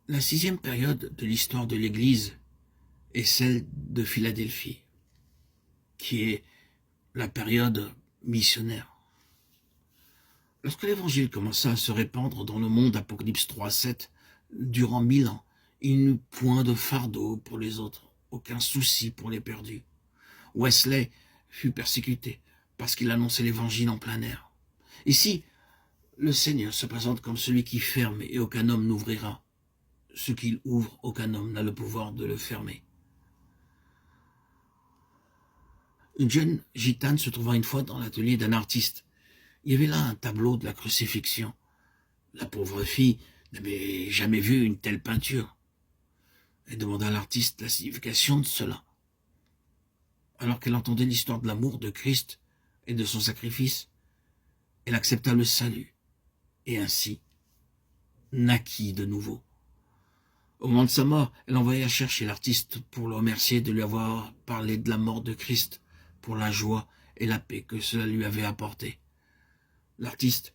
La 6e période de l'histoire de l'Église est celle de Philadelphie, qui est la période missionnaire. Lorsque l'Évangile commença à se répandre dans le monde, Apocalypse 3:7, durant 1000 ans, il n'eut point de fardeau pour les autres, aucun souci pour les perdus. Wesley fut persécuté parce qu'il annonçait l'Évangile en plein air. Ici, le Seigneur se présente comme celui qui ferme et aucun homme n'ouvrira. Ce qu'il ouvre, aucun homme n'a le pouvoir de le fermer. Une jeune gitane se trouva une fois dans l'atelier d'un artiste. Il y avait là un tableau de la crucifixion. La pauvre fille n'avait jamais vu une telle peinture. Elle demanda à l'artiste la signification de cela. Alors qu'elle entendait l'histoire de l'amour de Christ et de son sacrifice, elle accepta le salut et ainsi naquit de nouveau. Au moment de sa mort, elle envoya chercher l'artiste pour le remercier de lui avoir parlé de la mort de Christ, pour la joie et la paix que cela lui avait apporté. L'artiste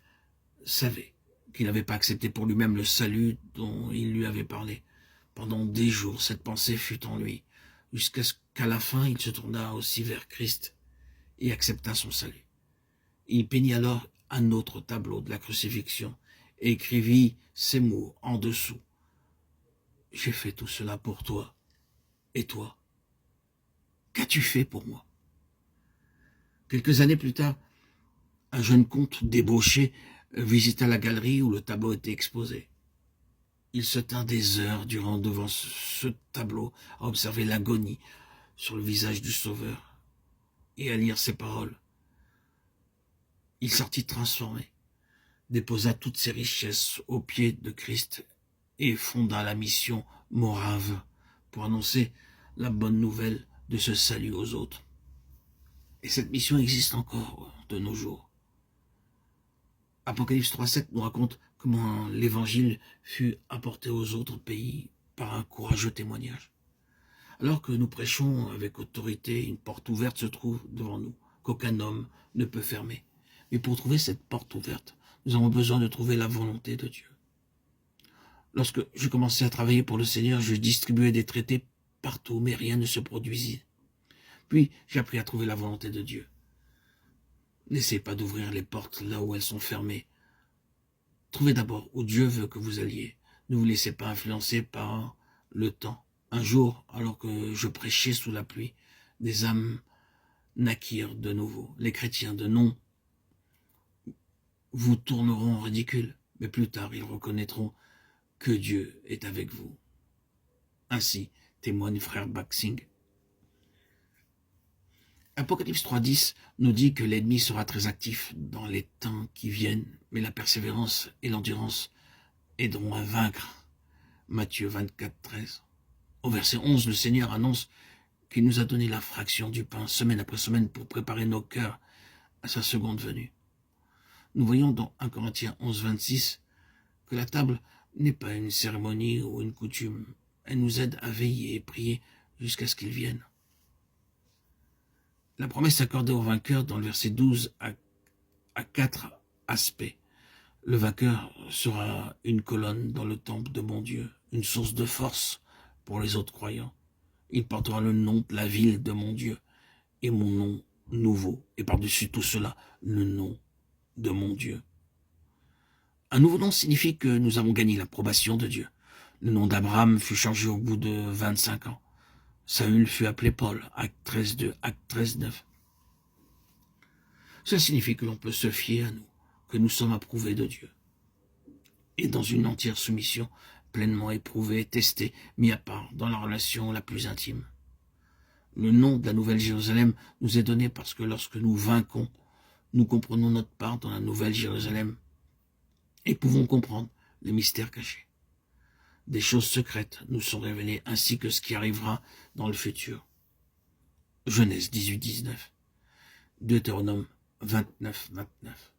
savait qu'il n'avait pas accepté pour lui-même le salut dont il lui avait parlé. Pendant des jours, cette pensée fut en lui, jusqu'à ce qu'à la fin, il se tourna aussi vers Christ et accepta son salut. Il peignit alors un autre tableau de la crucifixion et écrivit ces mots en dessous. « J'ai fait tout cela pour toi. Et toi, qu'as-tu fait pour moi ?» Quelques années plus tard, un jeune comte débauché visita la galerie où le tableau était exposé. Il se tint des heures durant devant ce tableau à observer l'agonie sur le visage du Sauveur et à lire ces paroles. Il sortit transformé, déposa toutes ses richesses aux pieds de Christ et fonda la mission morave pour annoncer la bonne nouvelle de ce salut aux autres. Et cette mission existe encore de nos jours. Apocalypse 3:7 nous raconte comment l'évangile fut apporté aux autres pays par un courageux témoignage. Alors que nous prêchons avec autorité, une porte ouverte se trouve devant nous, qu'aucun homme ne peut fermer. Mais pour trouver cette porte ouverte, nous avons besoin de trouver la volonté de Dieu. Lorsque je commençais à travailler pour le Seigneur, je distribuais des traités partout, mais rien ne se produisit. Puis j'ai appris à trouver la volonté de Dieu. N'essayez pas d'ouvrir les portes là où elles sont fermées. Trouvez d'abord où Dieu veut que vous alliez. Ne vous laissez pas influencer par le temps. Un jour, alors que je prêchais sous la pluie, des âmes naquirent de nouveau. Les chrétiens de nom vous tourneront en ridicule, mais plus tard ils reconnaîtront que Dieu est avec vous. Ainsi témoigne frère Baxing. Apocalypse 3:10 nous dit que l'ennemi sera très actif dans les temps qui viennent, mais la persévérance et l'endurance aideront à vaincre. Matthieu 24:13. Au verset 11, le Seigneur annonce qu'il nous a donné la fraction du pain semaine après semaine pour préparer nos cœurs à sa seconde venue. Nous voyons dans 1 Corinthiens 11:26 que la table n'est pas une cérémonie ou une coutume. Elle nous aide à veiller et prier jusqu'à ce qu'il vienne. La promesse accordée au vainqueur dans le verset 12 a 4 aspects. Le vainqueur sera une colonne dans le temple de mon Dieu, une source de force pour les autres croyants. Il portera le nom de la ville de mon Dieu et mon nom nouveau. Et par-dessus tout cela, le nom de mon Dieu. Un nouveau nom signifie que nous avons gagné l'approbation de Dieu. Le nom d'Abraham fut changé au bout de 25 ans. Saül fut appelé Paul, Acte 13:2, Acte 13:9. Cela signifie que l'on peut se fier à nous, que nous sommes approuvés de Dieu. Et dans une entière soumission, pleinement éprouvée, testée, mis à part dans la relation la plus intime. Le nom de la Nouvelle Jérusalem nous est donné parce que lorsque nous vainquons, nous comprenons notre part dans la Nouvelle Jérusalem et pouvons comprendre les mystères cachés. Des choses secrètes nous sont révélées ainsi que ce qui arrivera dans le futur. Genèse 18:19, Deutéronome 29:29.